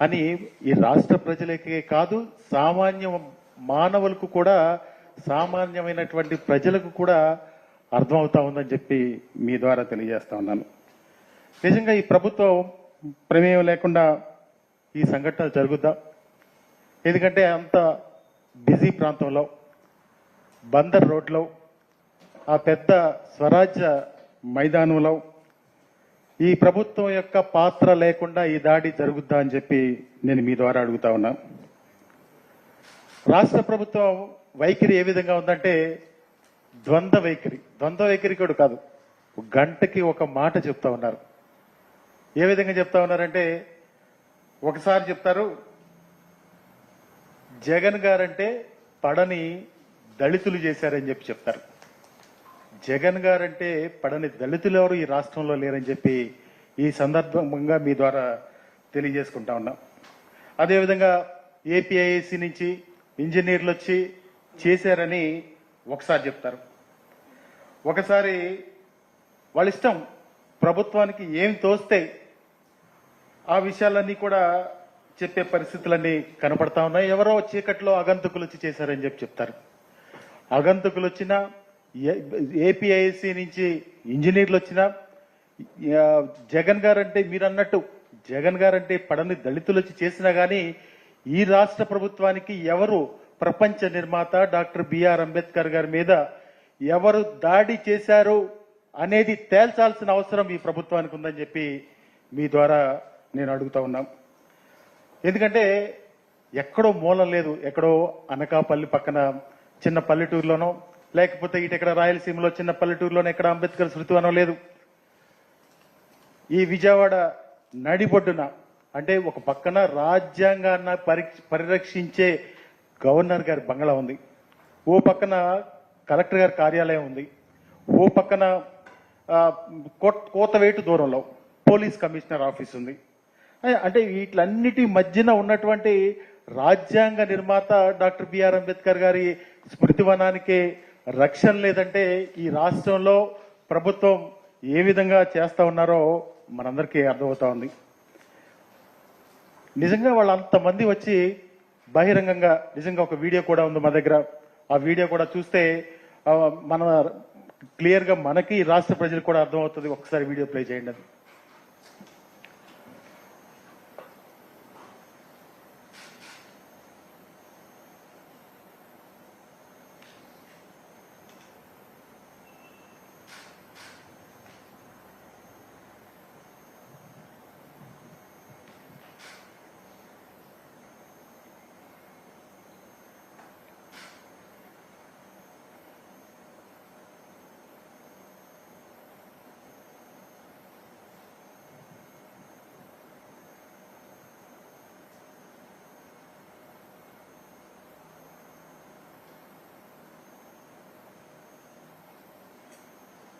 అని ఈ రాష్ట్ర ప్రజలకే కాదు, సామాన్య మానవులకు కూడా, సామాన్యమైనటువంటి ప్రజలకు కూడా అర్థమవుతా ఉందని చెప్పి మీ ద్వారా తెలియజేస్తా ఉన్నాను. నిజంగా ఈ ప్రభుత్వం ప్రమేయం లేకుండా ఈ సంఘటన జరుగుద్దా? ఎందుకంటే అంత బిజీ ప్రాంతంలో, బందర్ రోడ్లో, ఆ పెద్ద స్వరాజ్య మైదానంలో ఈ ప్రభుత్వం యొక్క పాత్ర లేకుండా ఈ దాడి జరుగుద్దా అని చెప్పి నేను మీ ద్వారా అడుగుతా ఉన్నా. రాష్ట్ర ప్రభుత్వం వైఖరి ఏ విధంగా ఉందంటే ద్వంద్వ వైఖరి కూడా కాదు, గంటకి ఒక మాట చెప్తా ఉన్నారు. ఏ విధంగా చెప్తా ఉన్నారంటే, ఒకసారి చెప్తారు జగన్ గారంటే పడని దళితులు చేశారని చెప్పి చెప్తారు. జగన్ గారంటే పడని దళితులు ఎవరు ఈ రాష్ట్రంలో లేరని చెప్పి ఈ సందర్భంగా మీ ద్వారా తెలియజేసుకుంటా ఉన్నాం. అదేవిధంగా ఏపీఐఏసీ నుంచి ఇంజనీర్లు వచ్చి చేశారని ఒకసారి చెప్తారు. ఒకసారి వాళ్ళ ఇష్టం, ప్రభుత్వానికి ఏం తోస్తే ఆ విషయాలన్నీ కూడా చెప్పే పరిస్థితులన్నీ కనపడతా ఉన్నాయి. ఎవరో చీకట్లో అగంతకులు వచ్చి చేశారని చెప్పి చెప్తారు. అగంతకులు వచ్చినా, ఏపీఐసి నుంచి ఇంజనీర్లు వచ్చినా, జగన్ గారంటే మీరు అన్నట్టు జగన్ గారంటే పడని దళితులు వచ్చి చేసినా గానీ ఈ రాష్ట్ర ప్రభుత్వానికి ఎవరు ప్రపంచ నిర్మాత డాక్టర్ బిఆర్ అంబేద్కర్ గారి మీద ఎవరు దాడి చేశారు అనేది తేల్చాల్సిన అవసరం ఈ ప్రభుత్వానికి ఉందని చెప్పి మీ ద్వారా నేను అడుగుతా ఉన్నాం. ఎందుకంటే ఎక్కడో మూలం లేదు, ఎక్కడో అనకాపల్లి పక్కన చిన్న పల్లెటూరులోనో, లేకపోతే ఇటు రాయలసీమలో చిన్న పల్లెటూరులోనో ఎక్కడ అంబేద్కర్ శృతివనం లేదు. ఈ విజయవాడ నడిబొడ్డున, అంటే ఒక పక్కన రాజ్యాంగాన్ని పరిరక్షించే గవర్నర్ గారి బంగ్లా ఉంది, ఓ పక్కన కలెక్టర్ గారి కార్యాలయం ఉంది, ఓ పక్కన కోతవేటు దూరంలో పోలీస్ కమిషనర్ ఆఫీస్ ఉంది. అంటే వీటిలన్నిటి మధ్యన ఉన్నటువంటి రాజ్యాంగ నిర్మాత డాక్టర్ బిఆర్ అంబేద్కర్ గారి స్మృతివనానికి రక్షణ లేదంటే ఈ రాష్ట్రంలో ప్రభుత్వం ఏ విధంగా చేస్తా ఉన్నారో మనందరికీ అర్థమవుతా ఉంది. నిజంగా వాళ్ళు అంతమంది వచ్చి బహిరంగంగా, నిజంగా ఒక వీడియో కూడా ఉంది మా దగ్గర, ఆ వీడియో కూడా చూస్తే మన క్లియర్ గా మనకి రాష్ట్ర ప్రజలకు కూడా అర్థమవుతుంది. ఒకసారి వీడియో ప్లే చేయండి. అది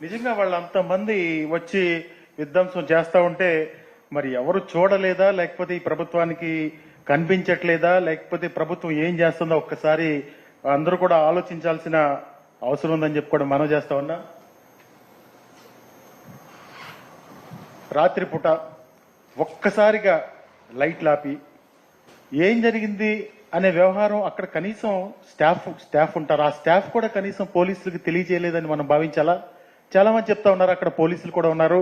నిజంగా వాళ్ళంతమంది వచ్చి విధ్వంసం చేస్తా ఉంటే మరి ఎవరు చూడలేదా, లేకపోతే ఈ ప్రభుత్వానికి కనిపించట్లేదా, లేకపోతే ప్రభుత్వం ఏం చేస్తుందో ఒక్కసారి అందరూ కూడా ఆలోచించాల్సిన అవసరం ఉందని చెప్పి కూడా మనం చేస్తా ఉన్నా. రాత్రిపూట ఒక్కసారిగా లైట్లు ఆపి ఏం జరిగింది అనే వ్యవహారం అక్కడ కనీసం స్టాఫ్ ఉంటారు, ఆ స్టాఫ్ కూడా కనీసం పోలీసులకు తెలియజేయలేదని మనం భావించాలా? చాలా మంది చెప్తా ఉన్నారు అక్కడ పోలీసులు కూడా ఉన్నారు,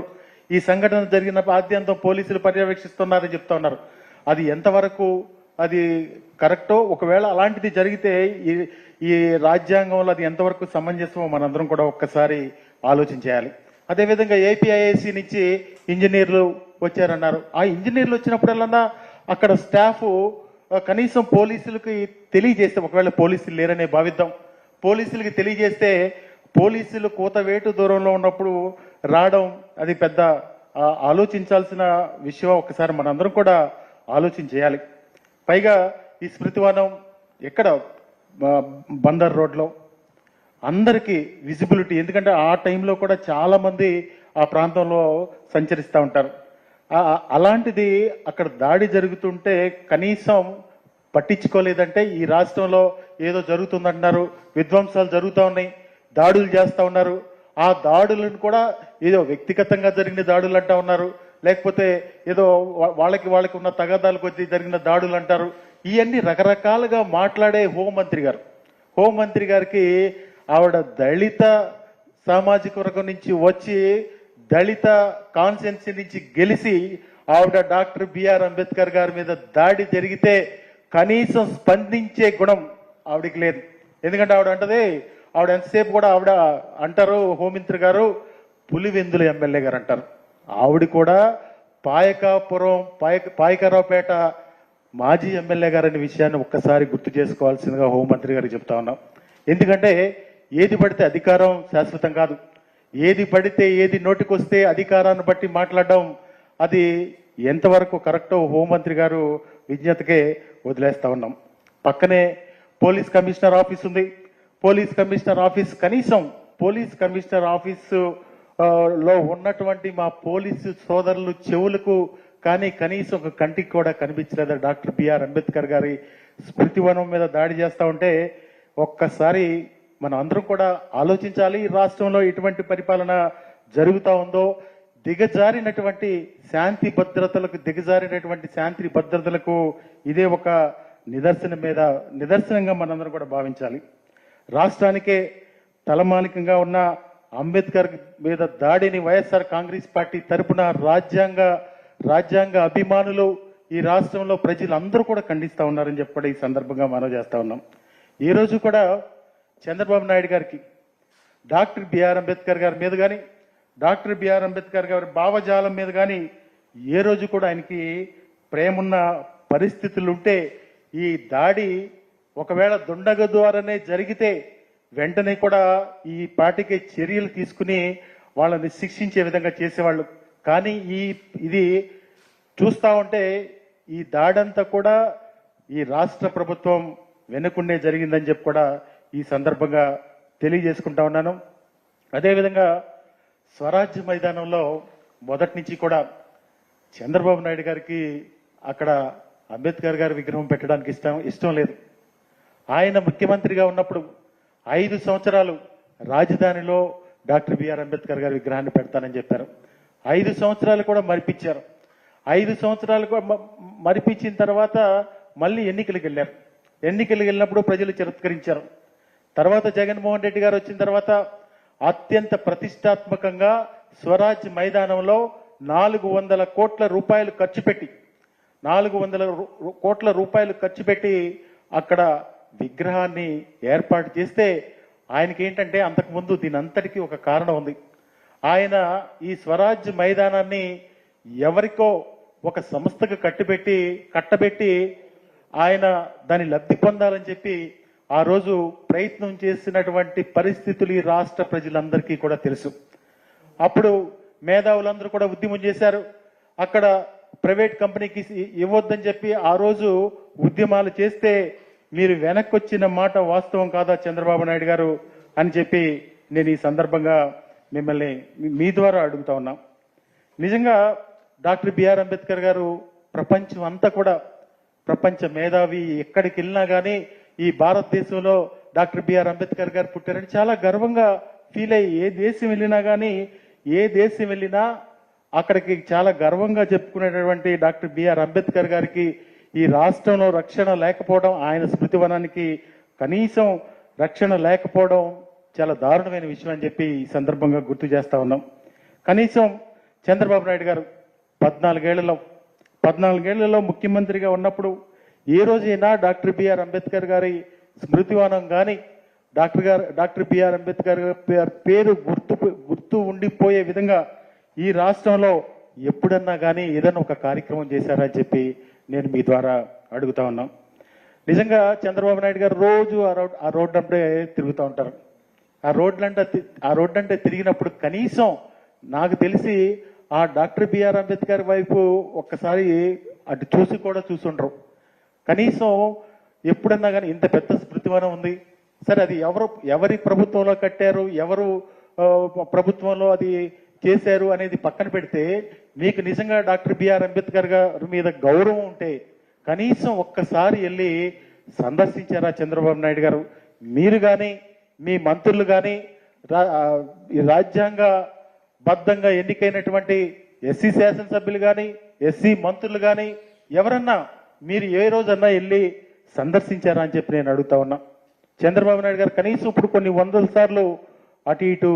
ఈ సంఘటన జరిగిన ఆద్యంతం పోలీసులు పర్యవేక్షిస్తున్నారని చెప్తా ఉన్నారు. అది ఎంతవరకు అది కరెక్టో, ఒకవేళ అలాంటిది జరిగితే ఈ రాజ్యాంగంలో అది ఎంతవరకు సమంజసమో మనందరం కూడా ఒక్కసారి ఆలోచించేయాలి. అదేవిధంగా ఏపీఐఏసీ నుంచి ఇంజనీర్లు వచ్చారన్నారు. ఆ ఇంజనీర్లు వచ్చినప్పుడల్లా అక్కడ స్టాఫ్ కనీసం పోలీసులకి తెలియజేస్తే, ఒకవేళ పోలీసులు లేరనే భావిద్దాం, పోలీసులకి తెలియజేస్తే పోలీసులు కూతవేటు దూరంలో ఉన్నప్పుడు రావడం అది పెద్ద ఆలోచించాల్సిన విషయం. ఒకసారి మనందరం కూడా ఆలోచించేయాలి. పైగా ఈ స్మృతివనం ఎక్కడ, బందర్ రోడ్లో అందరికీ విజిబిలిటీ, ఎందుకంటే ఆ టైంలో కూడా చాలా మంది ఆ ప్రాంతంలో సంచరిస్తూ ఉంటారు. అలాంటిది అక్కడ దాడి జరుగుతుంటే కనీసం పట్టించుకోలేదంటే ఈ రాష్ట్రంలో ఏదో జరుగుతుందంటున్నారు, విధ్వంసాలు జరుగుతూ ఉన్నాయి, దాడులు చేస్తూ ఉన్నారు. ఆ దాడులను కూడా ఏదో వ్యక్తిగతంగా జరిగిన దాడులు అంటా ఉన్నారు, లేకపోతే ఏదో వాళ్ళకి ఉన్న తగాదాల కొద్దీ జరిగిన దాడులు అంటారు. ఇవన్నీ రకరకాలుగా మాట్లాడే హోంమంత్రి గారికి ఆవిడ దళిత సామాజిక వర్గం నుంచి వచ్చి దళిత కాన్స్టిట్యున్సీ నుంచి గెలిచి ఆవిడ డాక్టర్ బిఆర్ అంబేద్కర్ గారి మీద దాడి జరిగితే కనీసం స్పందించే గుణం ఆవిడకి లేదు. ఎందుకంటే ఆవిడ ఎంతసేపు కూడా ఆవిడ అంటారు, హోంమంత్రి గారు పులివెందుల ఎమ్మెల్యే గారు అంటారు. ఆవిడ కూడా పాయకరావుపేట మాజీ ఎమ్మెల్యే గారనే విషయాన్ని ఒక్కసారి గుర్తు చేసుకోవాల్సిందిగా హోంమంత్రి గారికి చెప్తా ఉన్నాం. ఎందుకంటే ఏది పడితే అధికారం శాశ్వతం కాదు. ఏది పడితే ఏది నోటికొస్తే అధికారాన్ని బట్టి మాట్లాడడం అది ఎంతవరకు కరెక్టో హోంమంత్రి గారు విజ్ఞతకే వదిలేస్తా ఉన్నాం. పక్కనే పోలీస్ కమిషనర్ ఆఫీస్ ఉంది. పోలీస్ కమిషనర్ ఆఫీసు లో ఉన్నటువంటి మా పోలీసు సోదరులు చెవులకు కానీ కనీసం ఒక కంటికి కూడా కనిపించలేదు. డాక్టర్ బిఆర్ అంబేద్కర్ గారి స్మృతివనం మీద దాడి చేస్తా ఉంటే ఒక్కసారి మనం అందరం కూడా ఆలోచించాలి. రాష్ట్రంలో ఎటువంటి పరిపాలన జరుగుతూ ఉందో, దిగజారినటువంటి శాంతి భద్రతలకు ఇదే ఒక నిదర్శనంగా మనందరం కూడా భావించాలి. రాష్ట్రానికే తలమానికంగా ఉన్న అంబేద్కర్ మీద దాడిని వైఎస్ఆర్ కాంగ్రెస్ పార్టీ తరపున రాజ్యాంగ అభిమానులు ఈ రాష్ట్రంలో ప్రజలందరూ కూడా ఖండిస్తా ఉన్నారని చెప్పి కూడా ఈ సందర్భంగా మనం చేస్తా ఉన్నాం. ఈ రోజు కూడా చంద్రబాబు నాయుడు గారికి డాక్టర్ బిఆర్ అంబేద్కర్ గారి మీద కానీ, డాక్టర్ బిఆర్ అంబేద్కర్ గారి భావజాలం మీద కానీ ఏ రోజు కూడా ఆయనకి ప్రేమున్న పరిస్థితులు ఉంటే, ఈ దాడి ఒకవేళ దుండగ ద్వారానే జరిగితే వెంటనే కూడా ఈ పార్టీకి చర్యలు తీసుకుని వాళ్ళని శిక్షించే విధంగా చేసేవాళ్ళు. కానీ ఇది చూస్తా ఉంటే ఈ దాడంతా కూడా ఈ రాష్ట్ర ప్రభుత్వం వెనుకుండే జరిగిందని చెప్పి కూడా ఈ సందర్భంగా తెలియజేసుకుంటా ఉన్నాను. అదేవిధంగా స్వరాజ్య మైదానంలో మొదటి నుంచి కూడా చంద్రబాబు నాయుడు గారికి అక్కడ అంబేద్కర్ గారి విగ్రహం పెట్టడానికి ఇష్టం లేదు. ఆయన ముఖ్యమంత్రిగా ఉన్నప్పుడు 5 సంవత్సరాలు రాజధానిలో డాక్టర్ బిఆర్ అంబేద్కర్ గారి విగ్రహాన్ని పెడతానని చెప్పారు. 5 సంవత్సరాలు కూడా మరిపించారు. 5 సంవత్సరాలు కూడా మరిపించిన తర్వాత మళ్ళీ ఎన్నికలకు వెళ్ళినప్పుడు ప్రజలు తిరస్కరించారు. తర్వాత జగన్మోహన్ రెడ్డి గారు వచ్చిన తర్వాత అత్యంత ప్రతిష్టాత్మకంగా స్వరాజ్ మైదానంలో 400 కోట్ల రూపాయలు ఖర్చు పెట్టి అక్కడ విగ్రహాన్ని ఏర్పాటు చేస్తే ఆయనకి ఏంటంటే అంతకుముందు దీని అంతటికీ ఒక కారణం ఉంది. ఆయన ఈ స్వరాజ్ మైదానాన్ని ఎవరికో ఒక సంస్థకు కట్టబెట్టి ఆయన దాని లబ్ధి పొందాలని చెప్పి ఆ రోజు ప్రయత్నం చేసినటువంటి పరిస్థితులు ఈ రాష్ట్ర ప్రజలందరికీ కూడా తెలుసు. అప్పుడు మేధావులందరూ కూడా ఉద్యమం చేశారు. అక్కడ ప్రైవేట్ కంపెనీకి ఇవ్వద్దని చెప్పి ఆ రోజు ఉద్యమాలు చేస్తే మీరు వెనక్కి వచ్చిన మాట వాస్తవం కాదా చంద్రబాబు నాయుడు గారు అని చెప్పి నేను ఈ సందర్భంగా మిమ్మల్ని మీ ద్వారా అడుగుతా ఉన్నా. నిజంగా డాక్టర్ బిఆర్ అంబేద్కర్ గారు ప్రపంచం అంతా కూడా ప్రపంచ మేధావి, ఎక్కడికి వెళ్ళినా కానీ ఈ భారతదేశంలో డాక్టర్ బిఆర్ అంబేద్కర్ గారు పుట్టారని చాలా గర్వంగా ఫీల్ అయ్యి ఏ దేశం వెళ్ళినా అక్కడికి చాలా గర్వంగా చెప్పుకునేటటువంటి డాక్టర్ బిఆర్ అంబేద్కర్ గారికి ఈ రాష్ట్రంలో రక్షణ లేకపోవడం, ఆయన స్మృతివనానికి కనీసం రక్షణ లేకపోవడం చాలా దారుణమైన విషయం అని చెప్పి ఈ సందర్భంగా గుర్తు చేస్తా ఉన్నాం. కనీసం చంద్రబాబు నాయుడు గారు 14 ముఖ్యమంత్రిగా ఉన్నప్పుడు ఏ రోజైనా డాక్టర్ బిఆర్ అంబేద్కర్ గారి స్మృతివనం కానీ డాక్టర్ బిఆర్ అంబేద్కర్ పేరు గుర్తు ఉండిపోయే విధంగా ఈ రాష్ట్రంలో ఎప్పుడన్నా కానీ ఏదైనా ఒక కార్యక్రమం చేశారని చెప్పి నేను మీ ద్వారా అడుగుతా ఉన్నాం. నిజంగా చంద్రబాబు నాయుడు గారు రోజు ఆ రోడ్డు అంటే తిరుగుతూ ఉంటారు. ఆ రోడ్డు అంటే తిరిగినప్పుడు కనీసం నాకు తెలిసి ఆ డాక్టర్ బిఆర్ అంబేద్కర్ వైపు ఒక్కసారి అటు చూసుండరు. కనీసం ఎప్పుడన్నా కానీ ఇంత పెద్ద స్మృతివనం ఉంది, సరే అది ఎవరి ప్రభుత్వంలో కట్టారు, ఎవరు ప్రభుత్వంలో అది చేశారు అనేది పక్కన పెడితే, మీకు నిజంగా డాక్టర్ బిఆర్ అంబేద్కర్ గారి మీద గౌరవం ఉంటే కనీసం ఒక్కసారి వెళ్ళి సందర్శించారా చంద్రబాబు నాయుడు గారు? మీరు కానీ మీ మంత్రులు కానీ రాజ్యాంగ బద్ధంగా ఎన్నికైనటువంటి ఎస్సీ శాసనసభ్యులు కానీ ఎస్సీ మంత్రులు కానీ ఎవరన్నా మీరు ఏ రోజన్నా వెళ్ళి సందర్శించారా అని చెప్పి నేను అడుగుతా ఉన్నా. చంద్రబాబు నాయుడు గారు కనీసం ఇప్పుడు కొన్ని వందల సార్లు అటు ఇటు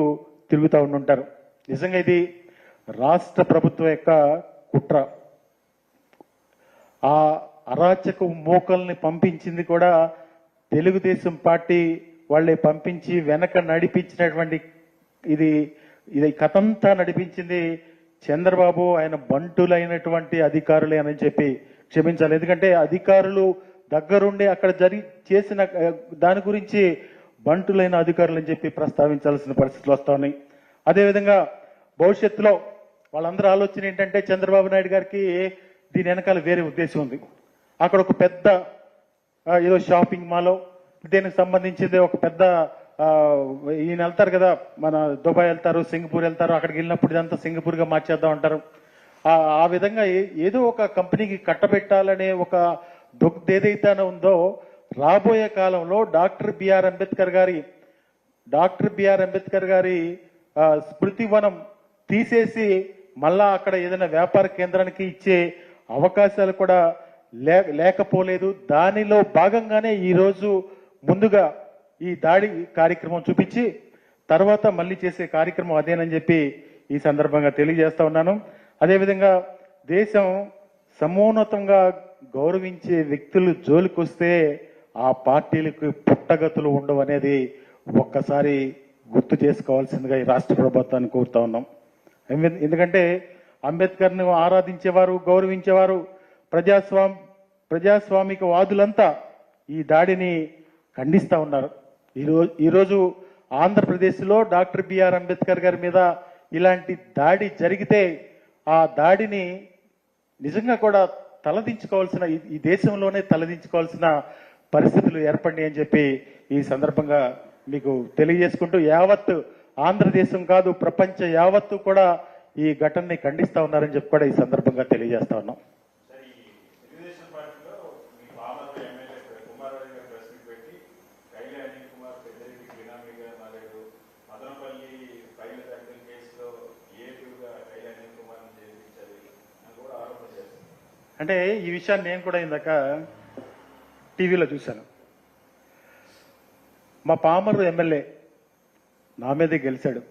తిరుగుతూ ఉండుంటారు. నిజంగా ఇది రాష్ట్ర ప్రభుత్వం యొక్క కుట్ర. ఆ అరాచక మూకల్ని పంపించింది కూడా తెలుగుదేశం పార్టీ వాళ్ళే పంపించి వెనక నడిపించినటువంటి ఇది కథంతా నడిపించింది చంద్రబాబు ఆయన బంటులైనటువంటి అధికారులే అని చెప్పి క్షమించాలి. ఎందుకంటే అధికారులు దగ్గరుండి అక్కడ చేసిన దాని గురించి బంటులైన అధికారులు అని చెప్పి ప్రస్తావించాల్సిన పరిస్థితులు వస్తా ఉన్నాయి. అదేవిధంగా భవిష్యత్తులో వాళ్ళందరూ ఆలోచన ఏంటంటే చంద్రబాబు నాయుడు గారికి దీని వెనకాల వేరే ఉద్దేశం ఉంది. అక్కడ ఒక పెద్ద ఏదో షాపింగ్ మాలో దీనికి సంబంధించింది ఒక పెద్ద ఈయన వెళ్తారు కదా, మన దుబాయ్ వెళ్తారు, సింగపూర్ వెళ్తారు, అక్కడికి వెళ్ళినప్పుడు ఇదంతా సింగపూర్గా మార్చేద్దాం అంటారు. ఆ విధంగా ఏదో ఒక కంపెనీకి కట్టబెట్టాలనే ఒక ఏదైతే ఉందో రాబోయే కాలంలో డాక్టర్ బిఆర్ అంబేద్కర్ గారి స్మృతివనం తీసేసి మళ్ళా అక్కడ ఏదైనా వ్యాపార కేంద్రానికి ఇచ్చే అవకాశాలు కూడా లేకపోలేదు. దానిలో భాగంగానే ఈరోజు ముందుగా ఈ దాడి కార్యక్రమం చూపించి తర్వాత మళ్ళీ చేసే కార్యక్రమం అదేనని చెప్పి ఈ సందర్భంగా తెలియజేస్తా ఉన్నాను. అదేవిధంగా దేశం సమున్నతంగా గౌరవించే వ్యక్తులు జోలికొస్తే ఆ పార్టీలకు పుట్టగతులు ఉండవు అనేది ఒక్కసారి గుర్తు చేసుకోవాల్సిందిగా ఈ రాష్ట్ర ప్రభుత్వాన్ని కోరుతా ఉన్నాం. ఎందుకంటే అంబేద్కర్ని ఆరాధించేవారు, గౌరవించేవారు, ప్రజాస్వామిక వాదులంతా ఈ దాడిని ఖండిస్తా ఉన్నారు. ఈరోజు ఆంధ్రప్రదేశ్లో డాక్టర్ బిఆర్ అంబేద్కర్ గారి మీద ఇలాంటి దాడి జరిగితే ఆ దాడిని నిజంగా కూడా తలదించుకోవాల్సిన, ఈ దేశంలోనే తలదించుకోవాల్సిన పరిస్థితులు ఏర్పడినాయి అని చెప్పి ఈ సందర్భంగా మీకు తెలియజేసుకుంటూ యావత్ ఆంధ్రదేశం కాదు ప్రపంచ యావత్తు కూడా ఈ ఘటనని ఖండిస్తా ఉన్నారని చెప్పి కూడా ఈ సందర్భంగా తెలియజేస్తా ఉన్నాం. అంటే ఈ విషయాన్ని నేను కూడా ఇందాక టీవీలో చూశాను. మా పామరు ఎమ్మెల్యే నా మీదే గెలిచాడు,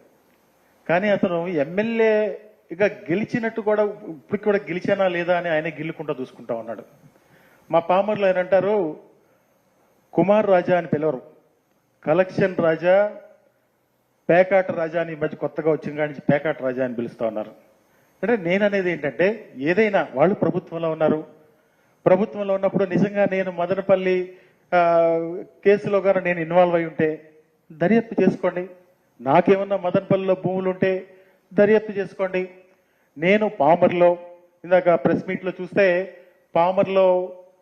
కానీ అతను ఎమ్మెల్యేగా గెలిచినట్టు కూడా ఇప్పటికి కూడా గెలిచానా లేదా అని ఆయన గిల్లుకుంటా చూసుకుంటా ఉన్నాడు. మా పామర్లో ఆయన అంటారు కుమార్ రాజా అని పిలవరు, కలెక్షన్ రాజా, పేకాట రాజా అని ఈ మధ్య కొత్తగా వచ్చిన కాడి నుంచి పేకాట రాజా అని పిలుస్తా ఉన్నారు. అంటే నేననేది ఏంటంటే ఏదైనా వాళ్ళు ప్రభుత్వంలో ఉన్నారు, ప్రభుత్వంలో ఉన్నప్పుడు నిజంగా నేను మదనపల్లి కేసులో గారు నేను ఇన్వాల్వ్ అయి ఉంటే దర్యాప్తు చేసుకోండి. నాకేమన్నా మదనపల్లిలో భూములు ఉంటే దర్యాప్తు చేసుకోండి. నేను పామర్లో ఇందాక ప్రెస్ మీట్లో చూస్తే పామర్లో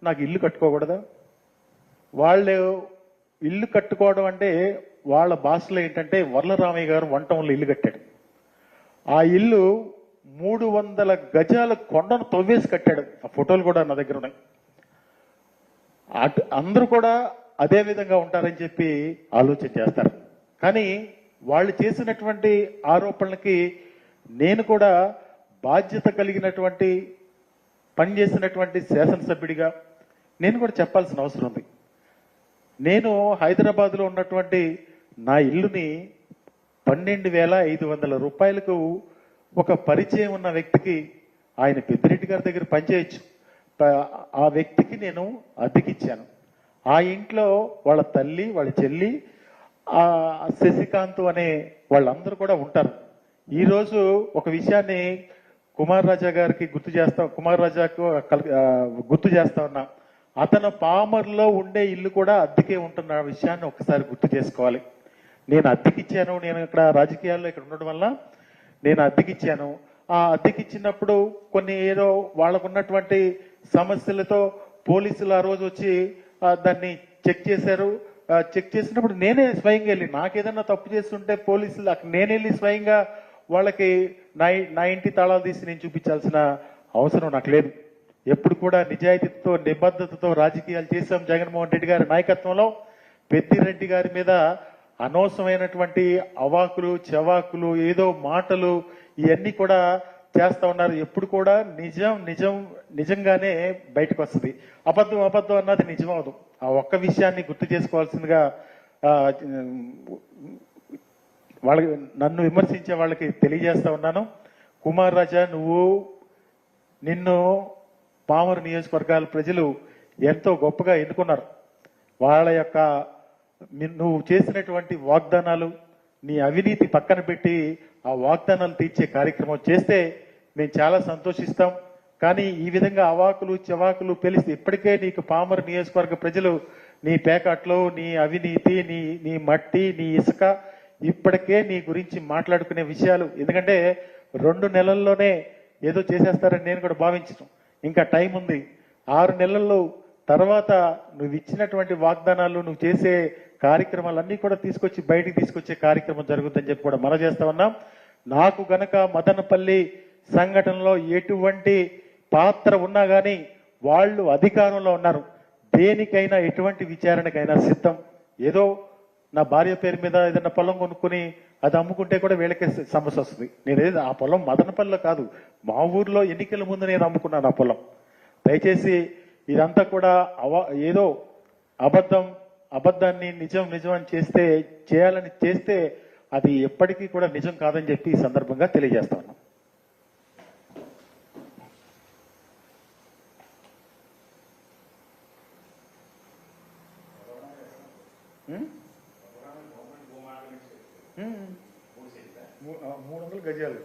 నాకు ఇల్లు కట్టుకోకూడదా? వాళ్ళు ఇల్లు కట్టుకోవడం అంటే వాళ్ళ భాషలో ఏంటంటే వర్లరామయ్య గారు వంటంలో ఇల్లు కట్టాడు. ఆ ఇల్లు 300 గజాల కొండను తవ్వేసి కట్టాడు. ఆ ఫోటోలు కూడా నా దగ్గర ఉన్నాయి. అందరూ కూడా అదే విధంగా ఉంటారని చెప్పి ఆలోచన చేస్తారు. కానీ వాళ్ళు చేసినటువంటి ఆరోపణలకి నేను కూడా బాధ్యత కలిగినటువంటి పనిచేసినటువంటి శాసనసభ్యుడిగా నేను కూడా చెప్పాల్సిన అవసరం ఉంది. నేను హైదరాబాద్లో ఉన్నటువంటి నా ఇల్లుని 12,500 రూపాయలకు ఒక పరిచయం ఉన్న వ్యక్తికి, ఆయన పెద్దిరెడ్డి గారి దగ్గర పనిచేయచ్చు, ఆ వ్యక్తికి నేను అద్దెకిచ్చాను. ఆ ఇంట్లో వాళ్ళ తల్లి, వాళ్ళ చెల్లి, శశికాంత్ అనే వాళ్ళందరూ కూడా ఉంటారు. ఈరోజు ఒక విషయాన్ని కుమార్ రాజాకు గుర్తు చేస్తా ఉన్నా. అతను పామర్లో ఉండే ఇల్లు కూడా అద్దెకే ఉంటున్న విషయాన్ని ఒకసారి గుర్తు చేసుకోవాలి. నేను అద్దెకిచ్చాను, నేను ఇక్కడ రాజకీయాల్లో ఇక్కడ ఉండడం వల్ల నేను అద్దెకిచ్చాను. ఆ అద్దెకిచ్చినప్పుడు కొన్ని ఏదో వాళ్ళకున్నటువంటి సమస్యలతో పోలీసులు ఆ రోజు వచ్చి దాన్ని చెక్ చేశారు. చెక్ చేసినప్పుడు నేనే స్వయంగా వెళ్ళి, నాకేదన్నా తప్పు చేస్తుంటే పోలీసులు నేను వెళ్ళి స్వయంగా వాళ్ళకి నా ఇంటి తాళాలు తీసి నేను చూపించాల్సిన అవసరం నాకు లేదు. ఎప్పుడు కూడా నిజాయితీతో నిబద్ధతతో రాజకీయాలు చేశాం. జగన్మోహన్ రెడ్డి గారి నాయకత్వంలో పెద్దిరెడ్డి గారి మీద అనవసరమైనటువంటి అవాకులు చెవాకులు ఏదో మాటలు ఇవన్నీ కూడా చేస్తా ఉన్నారు. ఎప్పుడు కూడా నిజంగానే బయటకు వస్తుంది. అబద్ధం అన్నది నిజమవదు. ఆ ఒక్క విషయాన్ని గుర్తు చేసుకోవాల్సిందిగా వాళ్ళకి, నన్ను విమర్శించే వాళ్ళకి తెలియజేస్తా ఉన్నాను. కుమార్ రాజా, నిన్ను పామరు నియోజకవర్గాల ప్రజలు ఎంతో గొప్పగా ఎన్నుకున్నారు. వాళ్ళ యొక్క నువ్వు చేసినటువంటి వాగ్దానాలు, నీ అవినీతి పక్కన పెట్టి ఆ వాగ్దానాలు తీర్చే కార్యక్రమం చేస్తే మేము చాలా సంతోషిస్తాం. కానీ ఈ విధంగా అవాకులు చెవాకులు పెలిసి ఇప్పటికే నీకు పామరు నియోజకవర్గ ప్రజలు నీ పేకాట్లో, నీ అవినీతి, నీ మట్టి, నీ ఇసుక, ఇప్పటికే నీ గురించి మాట్లాడుకునే విషయాలు. ఎందుకంటే 2 నెలల్లోనే ఏదో చేసేస్తారని నేను కూడా భావించను. ఇంకా టైం ఉంది. 6 నెలల్లో తర్వాత నువ్వు ఇచ్చినటువంటి వాగ్దానాలు, నువ్వు చేసే కార్యక్రమాలన్నీ కూడా బయటికి తీసుకొచ్చే కార్యక్రమం జరుగుతుందని చెప్పి కూడా మనం చేస్తా ఉన్నాం. నాకు గనక మదనపల్లి సంఘటనలో ఎటువంటి పాత్ర ఉన్నా కానీ వాళ్ళు అధికారంలో ఉన్నారు. దేనికైనా, ఎటువంటి విచారణకైనా సిద్ధం. ఏదో నా భార్య పేరు మీద ఏదైనా పొలం కొనుక్కుని అది అమ్ముకుంటే కూడా వీళ్ళకే సమస్య వస్తుంది. నేనేది ఆ పొలం మదనపల్లిలో కాదు, మా ఊర్లో ఎన్నికల ముందు నేను అమ్ముకున్నాను ఆ పొలం. దయచేసి ఇదంతా కూడా ఏదో అబద్ధాన్ని నిజం అని చేయాలని చేస్తే అది ఎప్పటికీ కూడా నిజం కాదని చెప్పి ఈ సందర్భంగా తెలియజేస్తా ఉన్నాం. మూడు 300 గజాలు